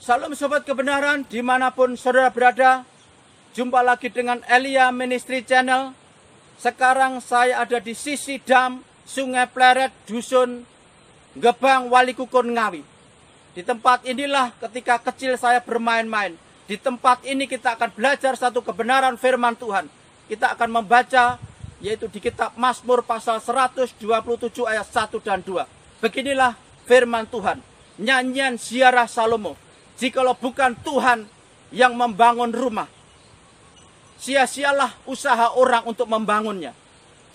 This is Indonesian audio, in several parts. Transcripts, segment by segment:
Salam sobat kebenaran dimanapun saudara berada. Jumpa lagi dengan Elia Ministry Channel. Sekarang saya ada di sisi dam Sungai Pleret, Dusun Gebang, Walikukun, Ngawi. Di tempat inilah ketika kecil saya bermain-main. Di tempat ini kita akan belajar satu kebenaran firman Tuhan. Kita akan membaca yaitu di kitab Mazmur pasal 127 ayat 1 dan 2. Beginilah firman Tuhan. Nyanyian ziarah Salomo. Jikalau bukan Tuhan yang membangun rumah, sia-sialah usaha orang untuk membangunnya.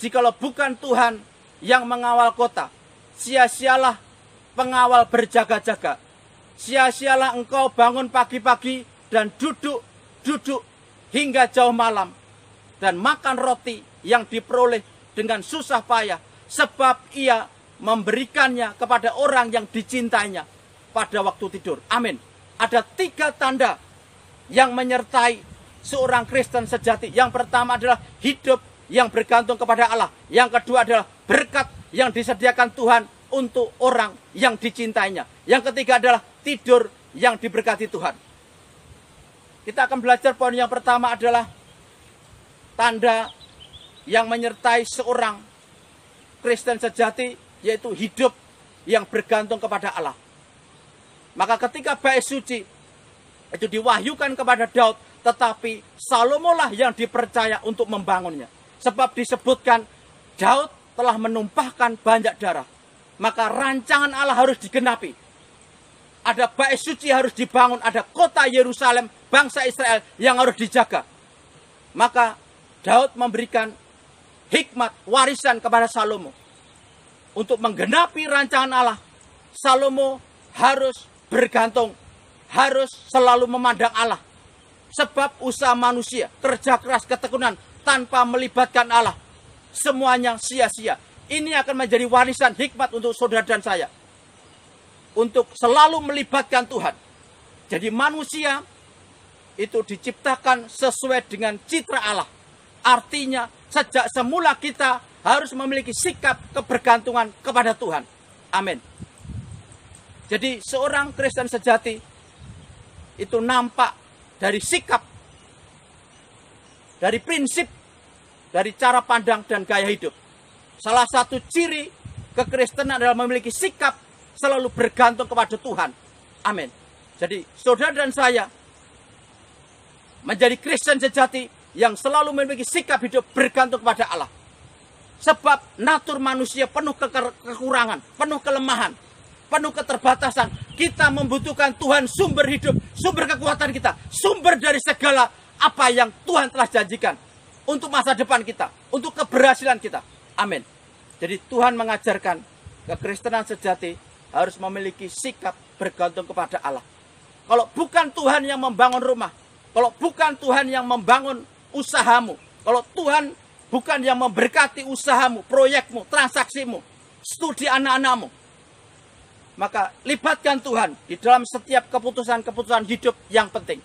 Jikalau bukan Tuhan yang mengawal kota, sia-sialah pengawal berjaga-jaga. Sia-sialah engkau bangun pagi-pagi dan duduk hingga jauh malam dan makan roti yang diperoleh dengan susah payah, sebab ia memberikannya kepada orang yang dicintainya pada waktu tidur. Amin. Ada 3 tanda yang menyertai seorang Kristen sejati. Yang pertama adalah hidup yang bergantung kepada Allah. Yang kedua adalah berkat yang disediakan Tuhan untuk orang yang dicintainya. Yang ketiga adalah tidur yang diberkati Tuhan. Kita akan belajar poin yang pertama adalah tanda yang menyertai seorang Kristen sejati, yaitu hidup yang bergantung kepada Allah. Maka ketika bait suci itu diwahyukan kepada Daud, tetapi Salomo lah yang dipercaya untuk membangunnya. Sebab disebutkan Daud telah menumpahkan banyak darah. Maka rancangan Allah harus digenapi. Ada bait suci harus dibangun, ada kota Yerusalem, bangsa Israel yang harus dijaga. Maka Daud memberikan hikmat warisan kepada Salomo. Untuk menggenapi rancangan Allah, Salomo harus bergantung, harus selalu memandang Allah. Sebab usaha manusia, kerja keras, ketekunan tanpa melibatkan Allah, semuanya sia-sia. Ini akan menjadi warisan hikmat untuk saudara dan saya, untuk selalu melibatkan Tuhan. Jadi manusia itu diciptakan sesuai dengan citra Allah. Artinya sejak semula kita harus memiliki sikap kebergantungan kepada Tuhan. Amin. Jadi seorang Kristen sejati itu nampak dari sikap, dari prinsip, dari cara pandang dan gaya hidup. Salah satu ciri kekristenan adalah memiliki sikap selalu bergantung kepada Tuhan. Amin. Jadi saudara dan saya menjadi Kristen sejati yang selalu memiliki sikap hidup bergantung kepada Allah. Sebab natur manusia penuh kekurangan, penuh kelemahan, penuh keterbatasan. Kita membutuhkan Tuhan sumber hidup, sumber kekuatan kita, sumber dari segala apa yang Tuhan telah janjikan untuk masa depan kita, untuk keberhasilan kita. Amin. Jadi Tuhan mengajarkan kekristenan sejati harus memiliki sikap bergantung kepada Allah. Kalau bukan Tuhan yang membangun rumah, kalau bukan Tuhan yang membangun usahamu, kalau Tuhan bukan yang memberkati usahamu, proyekmu, transaksimu, studi anak-anakmu, maka libatkan Tuhan di dalam setiap keputusan-keputusan hidup yang penting.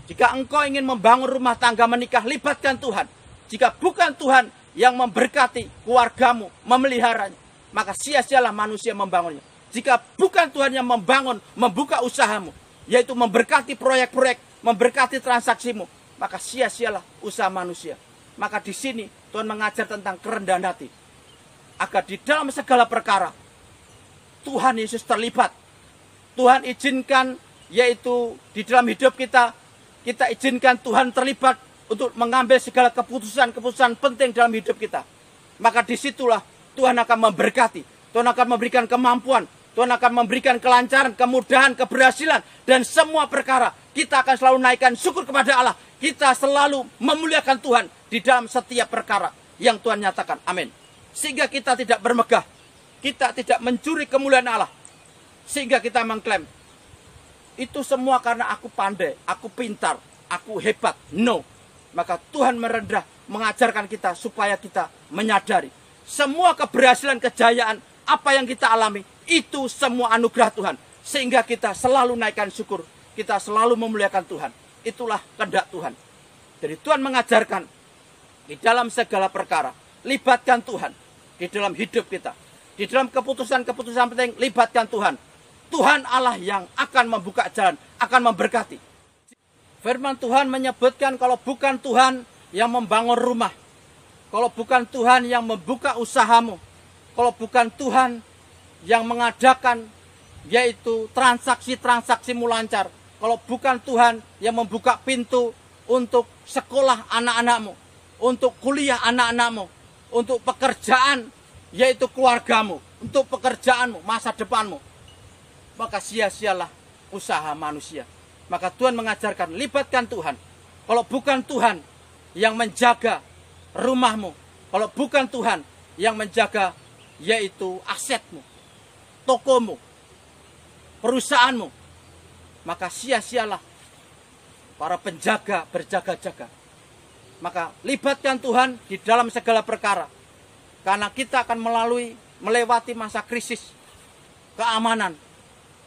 Jika engkau ingin membangun rumah tangga menikah, libatkan Tuhan. Jika bukan Tuhan yang memberkati keluargamu, memeliharanya, maka sia-sialah manusia membangunnya. Jika bukan Tuhan yang membangun, membuka usahamu, yaitu memberkati proyek-proyek, memberkati transaksimu, maka sia-sialah usaha manusia. Maka di sini Tuhan mengajar tentang kerendahan hati. Agar di dalam segala perkara Tuhan Yesus terlibat. Tuhan izinkan, yaitu di dalam hidup kita, kita izinkan Tuhan terlibat untuk mengambil segala keputusan-keputusan penting dalam hidup kita. Maka disitulah Tuhan akan memberkati. Tuhan akan memberikan kemampuan. Tuhan akan memberikan kelancaran, kemudahan, keberhasilan. Dan semua perkara kita akan selalu naikkan syukur kepada Allah. Kita selalu memuliakan Tuhan di dalam setiap perkara yang Tuhan nyatakan. Amin. Sehingga kita tidak bermegah. Kita tidak mencuri kemuliaan Allah. Sehingga kita mengklaim, itu semua karena aku pandai, aku pintar, aku hebat. No. Maka Tuhan merendah mengajarkan kita supaya kita menyadari semua keberhasilan, kejayaan, apa yang kita alami, itu semua anugerah Tuhan. Sehingga kita selalu naikkan syukur. Kita selalu memuliakan Tuhan. Itulah kehendak Tuhan. Jadi Tuhan mengajarkan di dalam segala perkara, libatkan Tuhan di dalam hidup kita. Di dalam keputusan-keputusan penting, libatkan Tuhan. Tuhan Allah yang akan membuka jalan, akan memberkati. Firman Tuhan menyebutkan kalau bukan Tuhan yang membangun rumah, kalau bukan Tuhan yang membuka usahamu, kalau bukan Tuhan yang mengadakan yaitu transaksi-transaksimu lancar, kalau bukan Tuhan yang membuka pintu untuk sekolah anak-anakmu, untuk kuliah anak-anakmu, untuk pekerjaan yaitu keluargamu, untuk pekerjaanmu, masa depanmu, maka sia-sialah usaha manusia. Maka Tuhan mengajarkan, libatkan Tuhan. Kalau bukan Tuhan yang menjaga rumahmu, kalau bukan Tuhan yang menjaga yaitu asetmu, tokomu, perusahaanmu, maka sia-sialah para penjaga berjaga-jaga. Maka libatkan Tuhan di dalam segala perkara. Karena kita akan melewati masa krisis keamanan.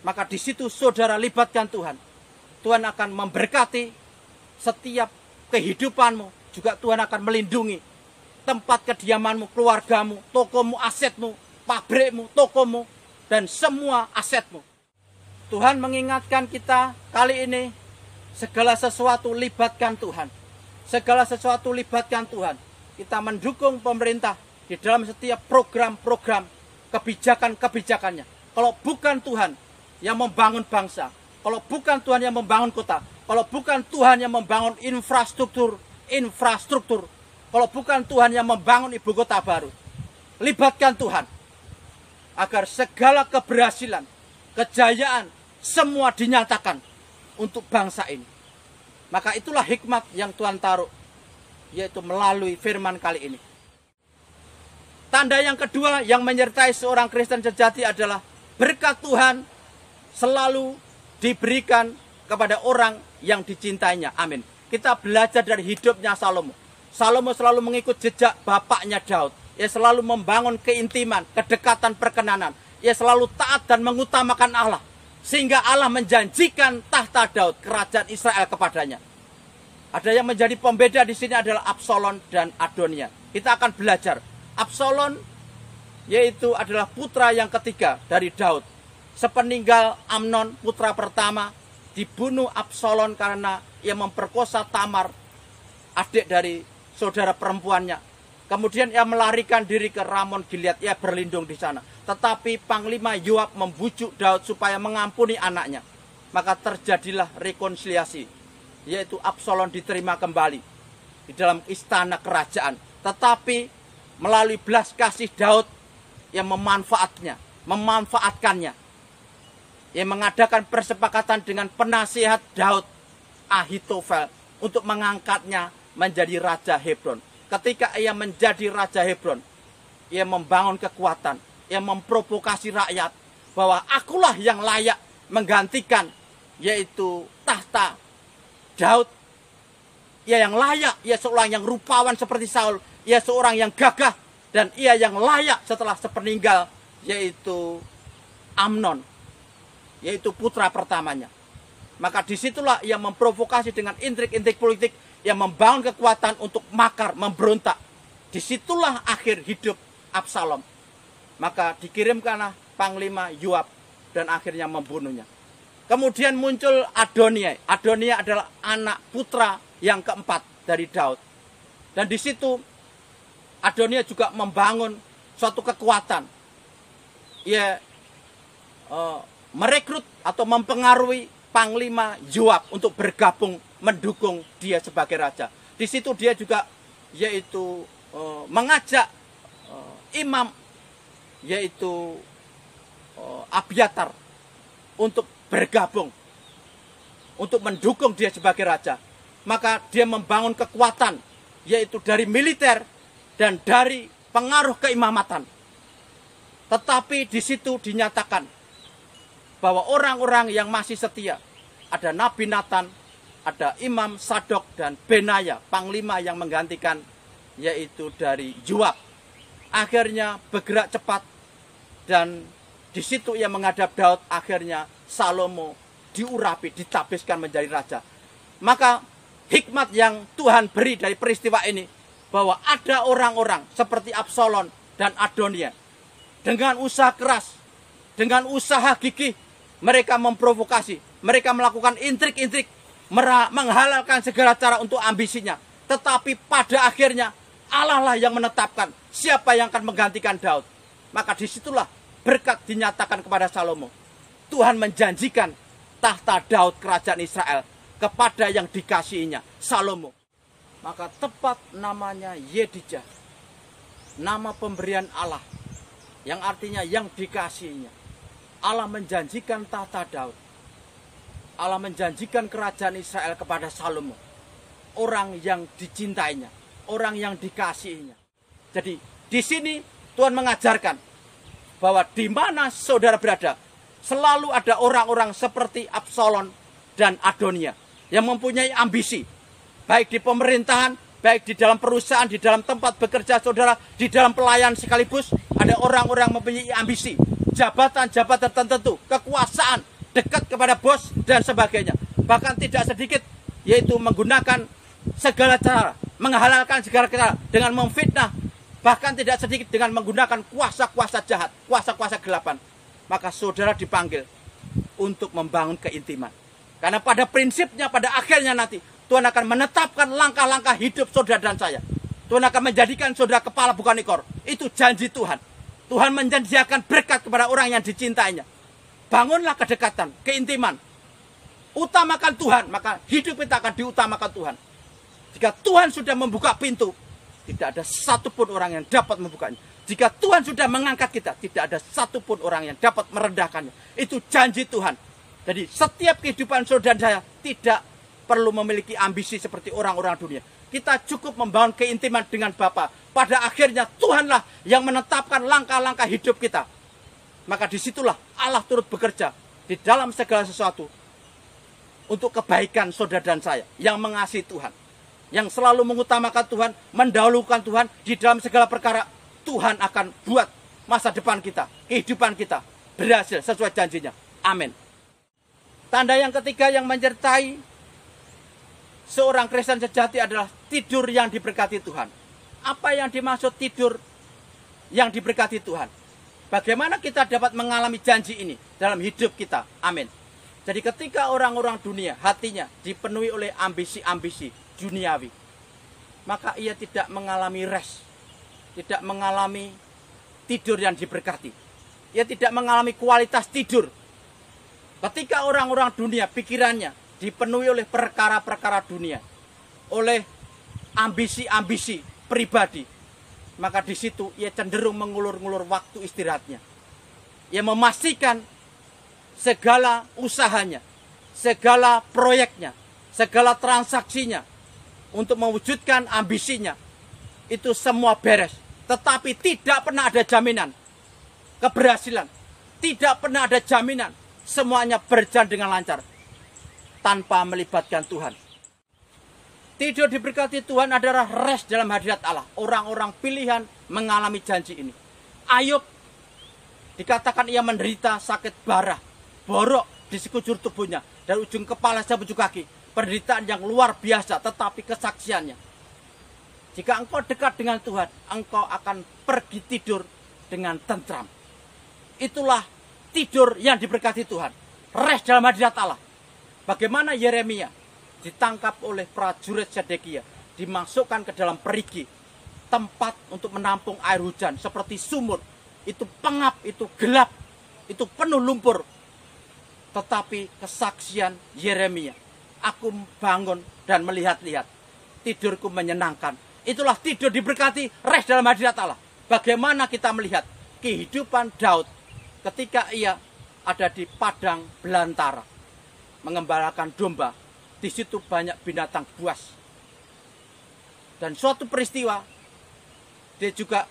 Maka di situ saudara libatkan Tuhan. Tuhan akan memberkati setiap kehidupanmu. Juga Tuhan akan melindungi tempat kediamanmu, keluargamu, tokomu, asetmu, pabrikmu, tokomu, dan semua asetmu. Tuhan mengingatkan kita kali ini, segala sesuatu libatkan Tuhan. Segala sesuatu libatkan Tuhan. Kita mendukung pemerintah di dalam setiap program-program kebijakan-kebijakannya. Kalau bukan Tuhan yang membangun bangsa, kalau bukan Tuhan yang membangun kota, kalau bukan Tuhan yang membangun infrastruktur, kalau bukan Tuhan yang membangun ibu kota baru, libatkan Tuhan agar segala keberhasilan, kejayaan, semua dinyatakan untuk bangsa ini. Maka itulah hikmat yang Tuhan taruh, yaitu melalui firman kali ini. Tanda yang kedua yang menyertai seorang Kristen sejati adalah berkat Tuhan selalu diberikan kepada orang yang dicintainya. Amin. Kita belajar dari hidupnya Salomo. Salomo selalu mengikut jejak bapaknya Daud. Ia selalu membangun keintiman, kedekatan, perkenanan. Ia selalu taat dan mengutamakan Allah. Sehingga Allah menjanjikan tahta Daud, kerajaan Israel kepadanya. Ada yang menjadi pembeda di sini adalah Absalom dan Adonia. Kita akan belajar. Absalom yaitu adalah putra yang ketiga dari Daud. Sepeninggal Amnon, putra pertama, dibunuh Absalom karena ia memperkosa Tamar, adik dari saudara perempuannya. Kemudian ia melarikan diri ke Ramon Gilead, ia berlindung di sana. Tetapi Panglima Yoab membujuk Daud supaya mengampuni anaknya. Maka terjadilah rekonsiliasi, yaitu Absalom diterima kembali di dalam istana kerajaan. Tetapi melalui belas kasih Daud yang memanfaatkannya. Ia mengadakan persepakatan dengan penasihat Daud, Ahitofel, untuk mengangkatnya menjadi Raja Hebron. Ketika ia menjadi Raja Hebron, ia membangun kekuatan, ia memprovokasi rakyat bahwa akulah yang layak menggantikan yaitu tahta Daud. Ia yang layak, ia seorang yang rupawan seperti Saul, ia seorang yang gagah, dan ia yang layak setelah sepeninggal yaitu Amnon, yaitu putra pertamanya. Maka disitulah ia memprovokasi dengan intrik-intrik politik, yang membangun kekuatan untuk makar, memberontak. Disitulah akhir hidup Absalom. Maka dikirimkanlah Panglima Yoab dan akhirnya membunuhnya. Kemudian muncul Adonia. Adonia adalah anak putra yang keempat dari Daud. Dan di situ Adonia juga membangun suatu kekuatan. Ia merekrut atau mempengaruhi Panglima Yoab untuk bergabung mendukung dia sebagai raja. Di situ dia juga yaitu mengajak imam yaitu Abiatar untuk bergabung untuk mendukung dia sebagai raja. Maka dia membangun kekuatan yaitu dari militer dan dari pengaruh keimamatan. Tetapi di situ dinyatakan bahwa orang-orang yang masih setia, ada Nabi Nathan, ada Imam Sadok dan Benaya, panglima yang menggantikan yaitu dari Yoab. Akhirnya bergerak cepat dan di situ ia menghadap Daud. Akhirnya Salomo diurapi, ditabiskan menjadi raja. Maka hikmat yang Tuhan beri dari peristiwa ini, bahwa ada orang-orang seperti Absalom dan Adonia dengan usaha keras, dengan usaha gigih, mereka memprovokasi, mereka melakukan intrik-intrik, menghalalkan segala cara untuk ambisinya. Tetapi pada akhirnya Allah lah yang menetapkan siapa yang akan menggantikan Daud. Maka disitulah berkat dinyatakan kepada Salomo. Tuhan menjanjikan tahta Daud kerajaan Israel kepada yang dikasihinya, Salomo. Maka tepat namanya Yedijah, nama pemberian Allah, yang artinya yang dikasihinya. Allah menjanjikan tahta Daud. Allah menjanjikan kerajaan Israel kepada Salomo, orang yang dicintainya, orang yang dikasihinya. Jadi di sini Tuhan mengajarkan bahwa di mana saudara berada, selalu ada orang-orang seperti Absalom dan Adonia yang mempunyai ambisi, baik di pemerintahan, baik di dalam perusahaan, di dalam tempat bekerja saudara, di dalam pelayan sekaligus, ada orang-orang mempunyai ambisi, jabatan-jabatan tertentu, kekuasaan, dekat kepada bos, dan sebagainya. Bahkan tidak sedikit, yaitu menggunakan segala cara, menghalalkan segala cara, dengan memfitnah, bahkan tidak sedikit dengan menggunakan kuasa-kuasa jahat, kuasa-kuasa gelapan. Maka saudara dipanggil untuk membangun keintiman. Karena pada prinsipnya, pada akhirnya nanti, Tuhan akan menetapkan langkah-langkah hidup saudara dan saya. Tuhan akan menjadikan saudara kepala bukan ekor. Itu janji Tuhan. Tuhan menjanjikan berkat kepada orang yang dicintainya. Bangunlah kedekatan, keintiman. Utamakan Tuhan, maka hidup kita akan diutamakan Tuhan. Jika Tuhan sudah membuka pintu, tidak ada satupun orang yang dapat membukanya. Jika Tuhan sudah mengangkat kita, tidak ada satupun orang yang dapat merendahkannya. Itu janji Tuhan. Jadi setiap kehidupan saudara dan saya tidak perlu memiliki ambisi seperti orang-orang dunia. Kita cukup membangun keintiman dengan Bapa. Pada akhirnya Tuhanlah yang menetapkan langkah-langkah hidup kita. Maka disitulah Allah turut bekerja di dalam segala sesuatu untuk kebaikan saudara dan saya yang mengasihi Tuhan, yang selalu mengutamakan Tuhan, mendahulukan Tuhan di dalam segala perkara. Tuhan akan buat masa depan kita, kehidupan kita berhasil sesuai janjinya. Amin. Tanda yang ketiga yang menyertai seorang Kristen sejati adalah tidur yang diberkati Tuhan. Apa yang dimaksud tidur yang diberkati Tuhan? Bagaimana kita dapat mengalami janji ini dalam hidup kita? Amin. Jadi ketika orang-orang dunia hatinya dipenuhi oleh ambisi-ambisi duniawi, maka ia tidak mengalami rest, tidak mengalami tidur yang diberkati. Ia tidak mengalami kualitas tidur. Ketika orang-orang dunia pikirannya dipenuhi oleh perkara-perkara dunia, oleh ambisi-ambisi pribadi, maka di situ ia cenderung mengulur-ngulur waktu istirahatnya. Ia memastikan segala usahanya, segala proyeknya, segala transaksinya untuk mewujudkan ambisinya itu semua beres. Tetapi tidak pernah ada jaminan keberhasilan, tidak pernah ada jaminan semuanya berjalan dengan lancar tanpa melibatkan Tuhan. Tidur diberkati Tuhan adalah rest dalam hadirat Allah. Orang-orang pilihan mengalami janji ini. Ayub dikatakan ia menderita sakit bara, borok di sekujur tubuhnya, dari ujung kepala sampai ujung kaki. Penderitaan yang luar biasa, tetapi kesaksiannya, jika engkau dekat dengan Tuhan, engkau akan pergi tidur dengan tentram. Itulah tidur yang diberkati Tuhan. Rest dalam hadirat Allah. Bagaimana Yeremia ditangkap oleh prajurit Sedekia, dimasukkan ke dalam perigi, tempat untuk menampung air hujan seperti sumur. Itu pengap, itu gelap, itu penuh lumpur. Tetapi kesaksian Yeremia, aku bangun dan melihat-lihat, tidurku menyenangkan. Itulah tidur diberkati, rest dalam hadirat Allah. Bagaimana kita melihat kehidupan Daud ketika ia ada di padang belantara, mengembalakan domba. Di situ banyak binatang buas. Dan suatu peristiwa, dia juga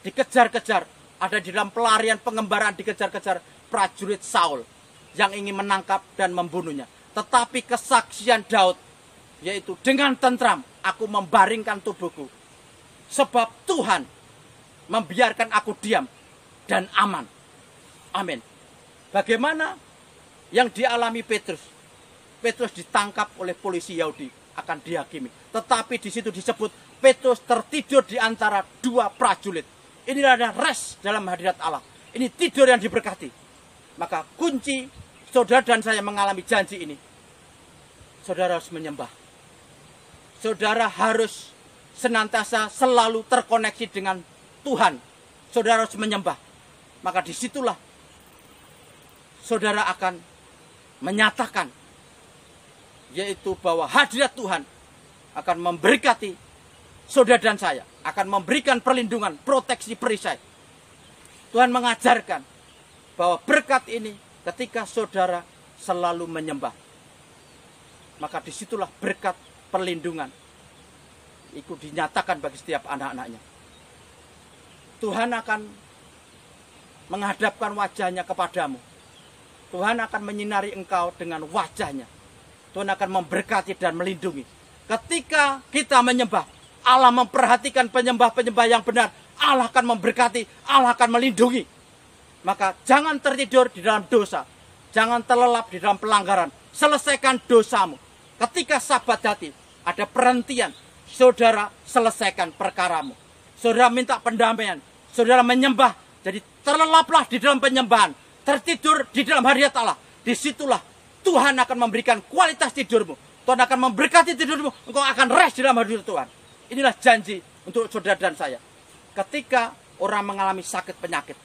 dikejar-kejar, ada di dalam pelarian pengembaraan, dikejar-kejar prajurit Saul yang ingin menangkap dan membunuhnya. Tetapi kesaksian Daud, yaitu dengan tentram, aku membaringkan tubuhku, sebab Tuhan membiarkan aku diam dan aman. Amin. Bagaimana yang dialami Petrus? Petrus ditangkap oleh polisi Yahudi, akan dihakimi. Tetapi di situ disebut Petrus tertidur di antara dua prajurit. Inilah ada rest dalam hadirat Allah. Ini tidur yang diberkati. Maka kunci saudara dan saya mengalami janji ini. Saudara harus menyembah. Saudara harus senantiasa selalu terkoneksi dengan Tuhan. Saudara harus menyembah. Maka disitulah saudara akan menyatakan, yaitu bahwa hadirat Tuhan akan memberkati saudara dan saya, akan memberikan perlindungan, proteksi, perisai. Tuhan mengajarkan bahwa berkat ini ketika saudara selalu menyembah, maka disitulah berkat perlindungan itu dinyatakan bagi setiap anak-anaknya. Tuhan akan menghadapkan wajahnya kepadamu. Tuhan akan menyinari engkau dengan wajahnya. Tuhan akan memberkati dan melindungi. Ketika kita menyembah, Allah memperhatikan penyembah-penyembah yang benar. Allah akan memberkati, Allah akan melindungi. Maka jangan tertidur di dalam dosa. Jangan terlelap di dalam pelanggaran. Selesaikan dosamu. Ketika sabat hati, ada perhentian. Saudara selesaikan perkaramu. Saudara minta pendamaian. Saudara menyembah. Jadi terlelaplah di dalam penyembahan. Tertidur di dalam hadirat Allah. Disitulah Tuhan akan memberikan kualitas tidurmu. Tuhan akan memberkati tidurmu. Engkau akan rest di dalam hadirat Tuhan. Inilah janji untuk saudara dan saya. Ketika orang mengalami sakit penyakit,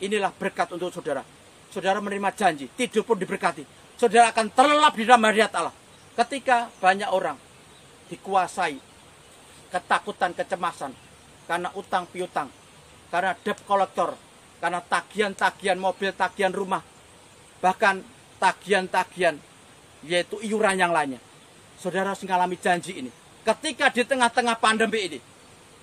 inilah berkat untuk saudara. Saudara menerima janji, tidur pun diberkati. Saudara akan terlelap di dalam hadirat Allah. Ketika banyak orang dikuasai ketakutan, kecemasan, karena utang piutang, karena debt collector, karena tagihan-tagihan mobil, tagihan rumah, bahkan tagihan-tagihan yaitu iuran yang lainnya. Saudara harus mengalami janji ini. Ketika di tengah-tengah pandemi ini,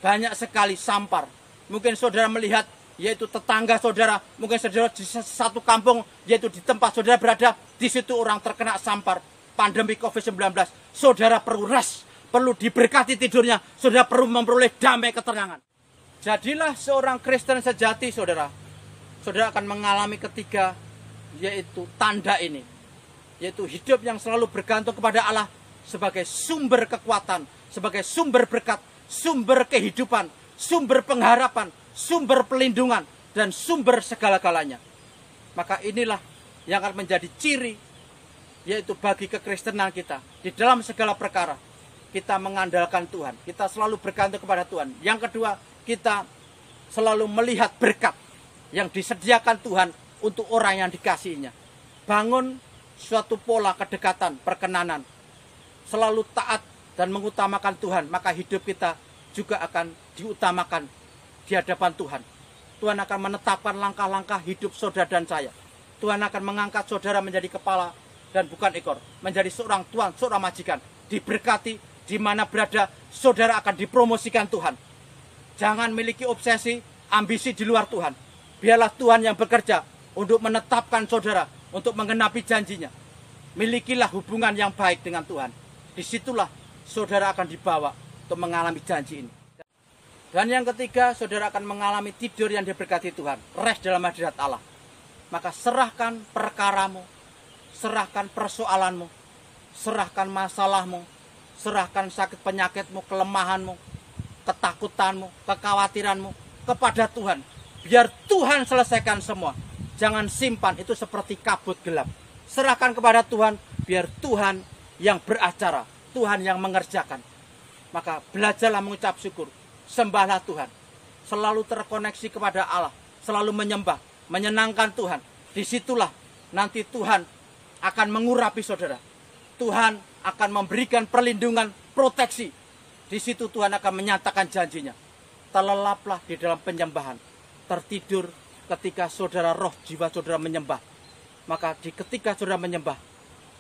banyak sekali sampar. Mungkin saudara melihat, yaitu tetangga saudara, mungkin saudara di satu kampung, yaitu di tempat saudara berada, di situ orang terkena sampar pandemi COVID-19. Saudara perlu rest, perlu diberkati tidurnya, saudara perlu memperoleh damai ketenangan. Jadilah seorang Kristen sejati, saudara. Saudara akan mengalami ketiga, yaitu tanda ini, yaitu hidup yang selalu bergantung kepada Allah sebagai sumber kekuatan, sebagai sumber berkat, sumber kehidupan, sumber pengharapan, sumber pelindungan, dan sumber segala-galanya. Maka inilah yang akan menjadi ciri, yaitu bagi kekristenan kita. Di dalam segala perkara, kita mengandalkan Tuhan. Kita selalu bergantung kepada Tuhan. Yang kedua, kita selalu melihat berkat yang disediakan Tuhan untuk orang yang dikasihinya. Bangun suatu pola kedekatan, perkenanan. Selalu taat dan mengutamakan Tuhan, maka hidup kita juga akan diutamakan di hadapan Tuhan. Tuhan akan menetapkan langkah-langkah hidup saudara dan saya. Tuhan akan mengangkat saudara menjadi kepala dan bukan ekor, menjadi seorang tuan, seorang majikan. Diberkati, di mana berada, saudara akan dipromosikan Tuhan. Jangan miliki obsesi, ambisi di luar Tuhan. Biarlah Tuhan yang bekerja untuk menetapkan saudara, untuk menggenapi janjinya. Milikilah hubungan yang baik dengan Tuhan. Disitulah saudara akan dibawa untuk mengalami janji ini. Dan yang ketiga, saudara akan mengalami tidur yang diberkati Tuhan. Rest dalam hadirat Allah. Maka serahkan perkaramu, serahkan persoalanmu, serahkan masalahmu, serahkan sakit penyakitmu, kelemahanmu, ketakutanmu, kekhawatiranmu kepada Tuhan. Biar Tuhan selesaikan semua. Jangan simpan, itu seperti kabut gelap. Serahkan kepada Tuhan, biar Tuhan yang beracara, Tuhan yang mengerjakan. Maka belajarlah mengucap syukur, sembahlah Tuhan. Selalu terkoneksi kepada Allah, selalu menyembah, menyenangkan Tuhan. Disitulah nanti Tuhan akan mengurapi saudara. Tuhan akan memberikan perlindungan, proteksi. Di situ Tuhan akan menyatakan janjinya. Terlelaplah di dalam penyembahan. Tertidur ketika saudara roh jiwa saudara menyembah. Maka ketika saudara menyembah,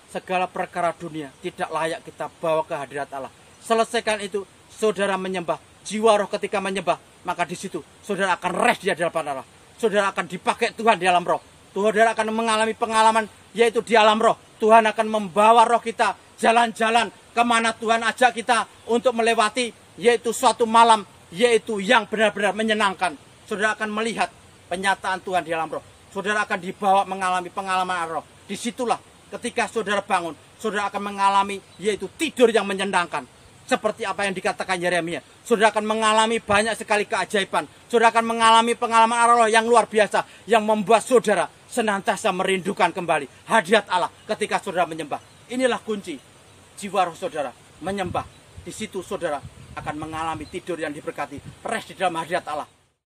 segala perkara dunia tidak layak kita bawa ke hadirat Allah. Selesaikan itu, saudara menyembah. Jiwa roh ketika menyembah, maka di situ saudara akan rest di hadapan Allah. Saudara akan dipakai Tuhan di alam roh. Saudara akan mengalami pengalaman, yaitu di alam roh. Tuhan akan membawa roh kita jalan-jalan kemana Tuhan ajak kita untuk melewati, yaitu suatu malam, yaitu yang benar-benar menyenangkan. Saudara akan melihat penyataan Tuhan di alam roh. Saudara akan dibawa mengalami pengalaman roh. Disitulah ketika saudara bangun, saudara akan mengalami yaitu tidur yang menyenangkan. Seperti apa yang dikatakan Yeremia. Saudara akan mengalami banyak sekali keajaiban. Saudara akan mengalami pengalaman roh yang luar biasa. Yang membuat saudara senantiasa merindukan kembali hadirat Allah ketika saudara menyembah. Inilah kunci jiwa roh saudara menyembah. Di situ saudara akan mengalami tidur yang diberkati, rest di dalam hadirat Allah.